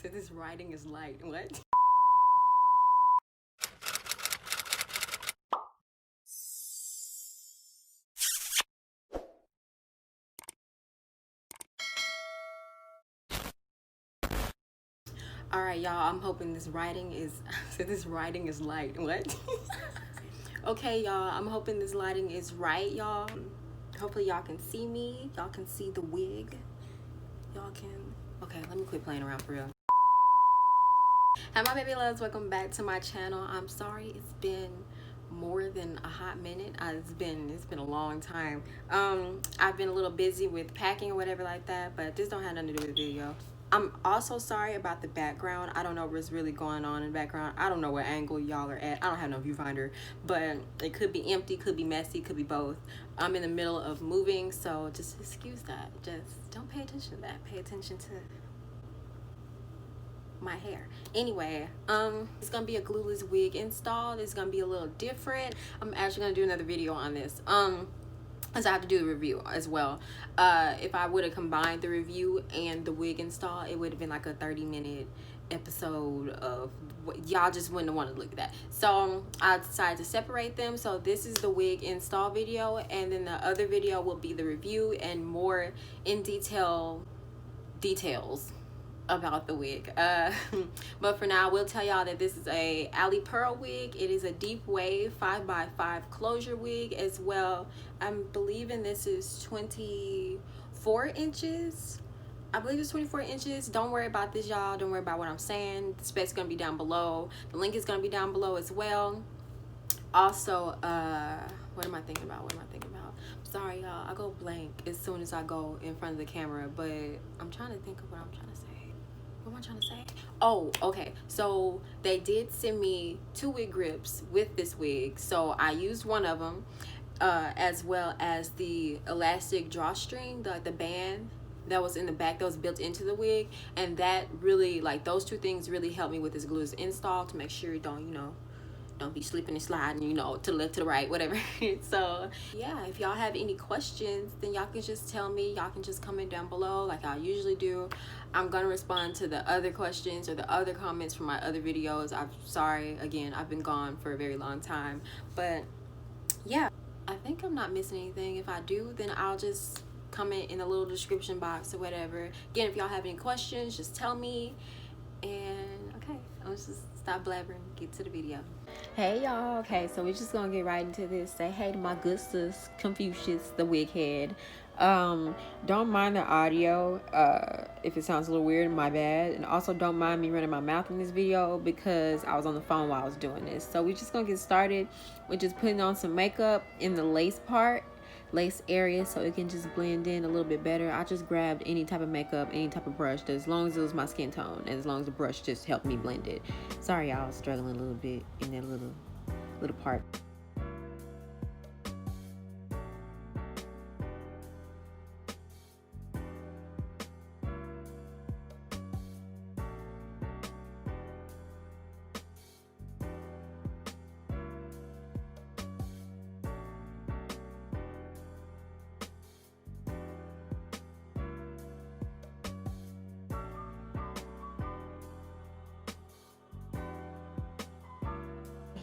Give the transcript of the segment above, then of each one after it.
So this writing is light. What? All right, y'all. I'm hoping this writing is. So this writing is light. What? Okay, y'all. I'm hoping this lighting is right, y'all. Hopefully, y'all can see me. Y'all can see the wig. Y'all can. Okay, let me quit playing around for real. Hi, my baby loves. Welcome back to my channel. I'm sorry it's been more than a hot minute. It's been a long time. I've been a little busy with packing or whatever like that, but this don't have nothing to do with the video. I'm also sorry about the background. I don't know what's really going on in the background. I don't know what angle y'all are at. I don't have no viewfinder, but it could be empty, could be messy, could be both. I'm in the middle of moving, so just excuse that. Just don't pay attention to that. Pay attention to my hair. Anyway, it's gonna be a glueless wig install. It's gonna be a little different. I'm actually gonna do another video on this. As I have to do the review as well. If I would have combined the review and the wig install, it would have been like a 30-minute episode of y'all just wouldn't want to look at that. So I decided to separate them. So this is the wig install video, and then the other video will be the review and more in details about the wig. But for now, I will tell y'all that this is a Ali Pearl wig. It is a deep wave 5x5 closure wig as well. I'm believing this is 24 inches. I believe it's 24 inches. Don't worry about this, y'all. Don't worry about what I'm saying. The spec's gonna be down below. The link is gonna be down below as well. Also, what am I thinking about? Sorry, y'all. I go blank as soon as I go in front of the camera, but I'm trying to think of what I'm trying to say. What am I trying to say? Oh, okay. So they did send me 2 wig grips with this wig. So I used one of them, as well as the elastic drawstring, the band that was in the back that was built into the wig. And that really, like, those 2 things really helped me with this glueless install to make sure you don't be slipping and sliding, to the left, to the right, whatever. So yeah, if y'all have any questions, then y'all can just tell me. Y'all can just comment down below like I usually do. I'm gonna respond to the other questions or the other comments from my other videos. I'm sorry, again, I've been gone for a very long time, but yeah, I think I'm not missing anything. If I do, then I'll just comment in the little description box or whatever. Again, if y'all have any questions, just tell me. And okay, let's just stop blabbering, get to the video. Hey y'all, okay, so we're just gonna get right into this. Say hey to my good sis Confucius, the wig head. Don't mind the audio. If it sounds a little weird, my bad. And also don't mind me running my mouth in this video because I was on the phone while I was doing this. So we're just gonna get started with just putting on some makeup in the lace area, so it can just blend in a little bit better. I just grabbed any type of makeup, any type of brush, as long as it was my skin tone and as long as the brush just helped me blend it. Sorry y'all, I was struggling a little bit in that little part.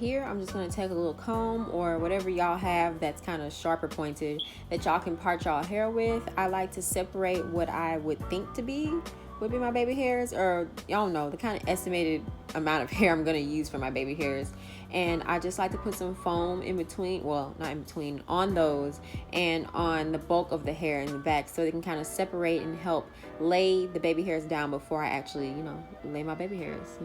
Here I'm just going to take a little comb or whatever y'all have that's kind of sharper pointed that y'all can part y'all hair with. I like to separate what I would think would be my baby hairs, or y'all know the kind of estimated amount of hair I'm going to use for my baby hairs. And I just like to put some foam in between, well, not in between, on those and on the bulk of the hair in the back, so they can kind of separate and help lay the baby hairs down before I actually lay my baby hairs.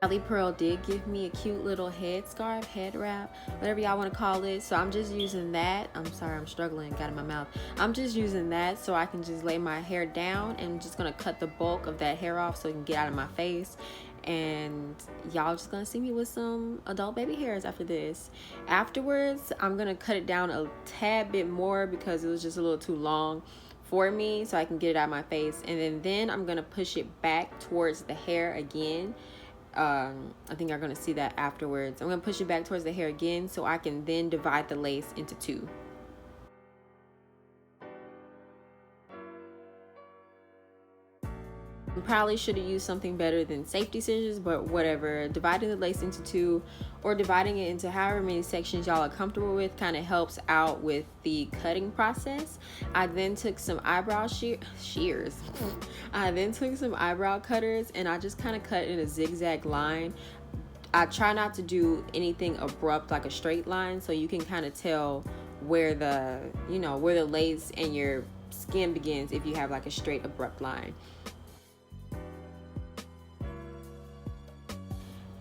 Ali Pearl did give me a cute little head scarf, head wrap, whatever y'all want to call it. So I'm just using that. I'm sorry, I'm struggling, got it in my mouth. I'm just using that so I can just lay my hair down, and I'm just going to cut the bulk of that hair off so it can get out of my face. And y'all just going to see me with some adult baby hairs after this. Afterwards, I'm going to cut it down a tad bit more because it was just a little too long for me, so I can get it out of my face. And then I'm going to push it back towards the hair again I think you're going to see that afterwards. I'm going to push it back towards the hair again so I can then divide the lace into two. Probably should have used something better than safety scissors, but whatever. Dividing the lace into two, or dividing it into however many sections y'all are comfortable with, kind of helps out with the cutting process. I then took some eyebrow shears. I then took some eyebrow cutters and I just kind of cut in a zigzag line. I try not to do anything abrupt like a straight line, so you can kind of tell where the lace and your skin begins if you have like a straight abrupt line.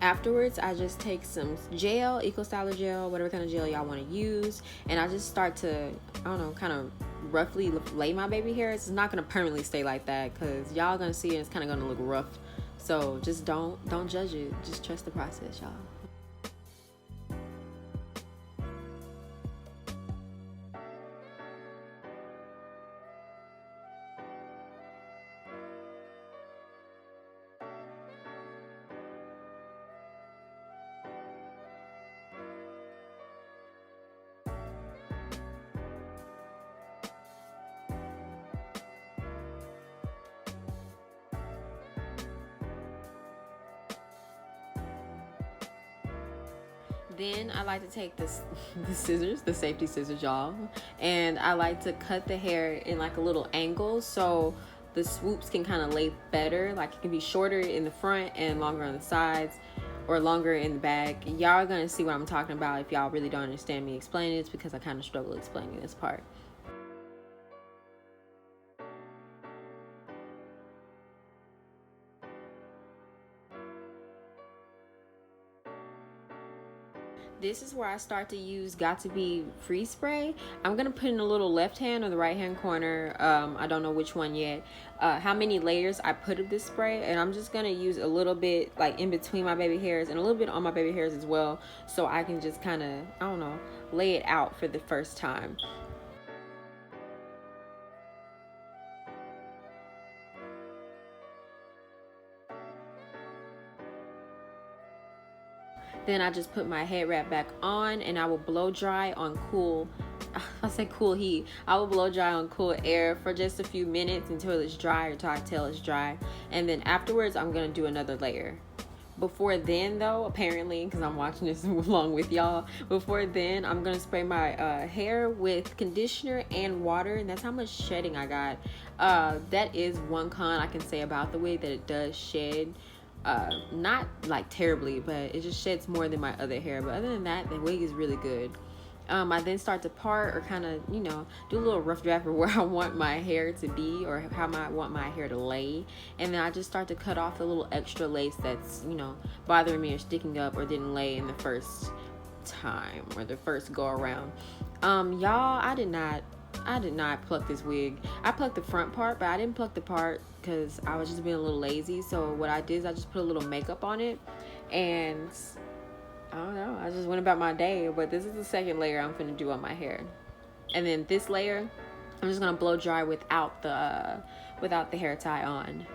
Afterwards, I just take some gel, Eco Styler gel, whatever kind of gel y'all want to use, and I just start to, I don't know, kind of roughly lay my baby hairs. It's not going to permanently stay like that because y'all going to see it, it's kind of going to look rough. So just don't judge it. Just trust the process, y'all. Then I like to take the scissors, the safety scissors, y'all, and I like to cut the hair in like a little angle so the swoops can kind of lay better. Like it can be shorter in the front and longer on the sides, or longer in the back. Y'all are gonna see what I'm talking about if y'all really don't understand me explaining this, because I kind of struggle explaining this part. This is where I start to use Got2b Freeze Spray. I'm gonna put in a little left hand or the right hand corner. I don't know which one yet. How many layers I put of this spray, and I'm just gonna use a little bit like in between my baby hairs and a little bit on my baby hairs as well, so I can just kind of, I don't know, lay it out for the first time. Then I just put my head wrap back on and I will blow dry on cool, I say cool heat. I will blow dry on cool air for just a few minutes until it's dry, or until I tell it's dry. And then afterwards, I'm gonna do another layer. Before then though, apparently, because I'm watching this along with y'all, before then I'm gonna spray my hair with conditioner and water, and that's how much shedding I got. That is one con I can say about the wig, that it does shed. Not like terribly, but it just sheds more than my other hair. But other than that, the wig is really good. I then start to part, or kind of, you know, do a little rough draft of where I want my hair to be, or how I want my hair to lay. And then I just start to cut off the little extra lace that's, you know, bothering me or sticking up or didn't lay in the first time or the first go around. Y'all, I did not pluck this wig. I plucked the front part, but I didn't pluck the part because I was just being a little lazy. So what I did is I just put a little makeup on it, and I don't know, I just went about my day. But this is the second layer I'm gonna do on my hair, and then this layer I'm just gonna blow dry without the hair tie on.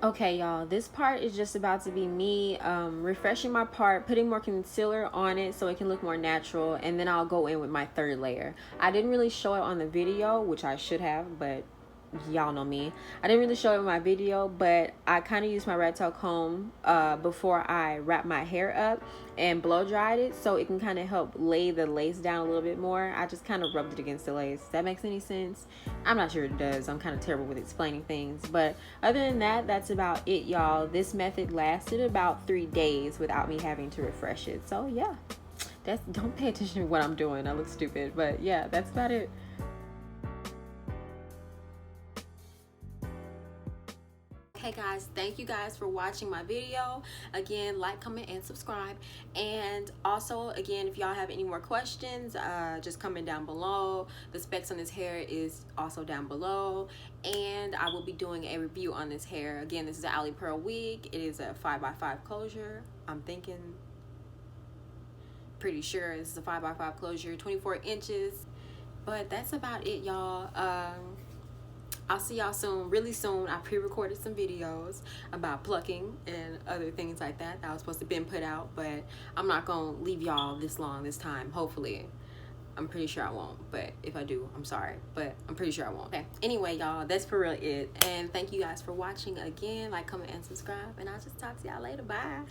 Okay, y'all, this part is just about to be me refreshing my part, putting more concealer on it so it can look more natural, and then I'll go in with my third layer. I didn't really show it on the video, which I should have, but y'all know me. I didn't really show it in my video, but I kind of used my rat tail comb before I wrap my hair up and blow dried it, so it can kind of help lay the lace down a little bit more. I just kind of rubbed it against the lace. Does that makes any sense? I'm not sure it does. I'm kind of terrible with explaining things, but other than that, that's about it, y'all. This method lasted about 3 days without me having to refresh it. So yeah, don't pay attention to what I'm doing. I look stupid, but yeah, that's about it. Okay guys, thank you guys for watching my video. Again, like, comment, and subscribe. And also, again, if y'all have any more questions, just comment down below. The specs on this hair is also down below, and I will be doing a review on this hair. Again, this is an Ali Pearl wig. It is a 5x5 closure. I'm thinking, pretty sure it's a 5x5 closure, 24 inches. But that's about it, y'all. I'll see y'all soon, really soon. I pre-recorded some videos about plucking and other things like that that was supposed to been put out, but I'm not gonna leave y'all this long this time, hopefully. I'm pretty sure I won't, but if I do, I'm sorry, but I'm pretty sure I won't. Okay, anyway, y'all, that's for real it. And thank you guys for watching again. Like, comment, and subscribe, and I'll just talk to y'all later. Bye.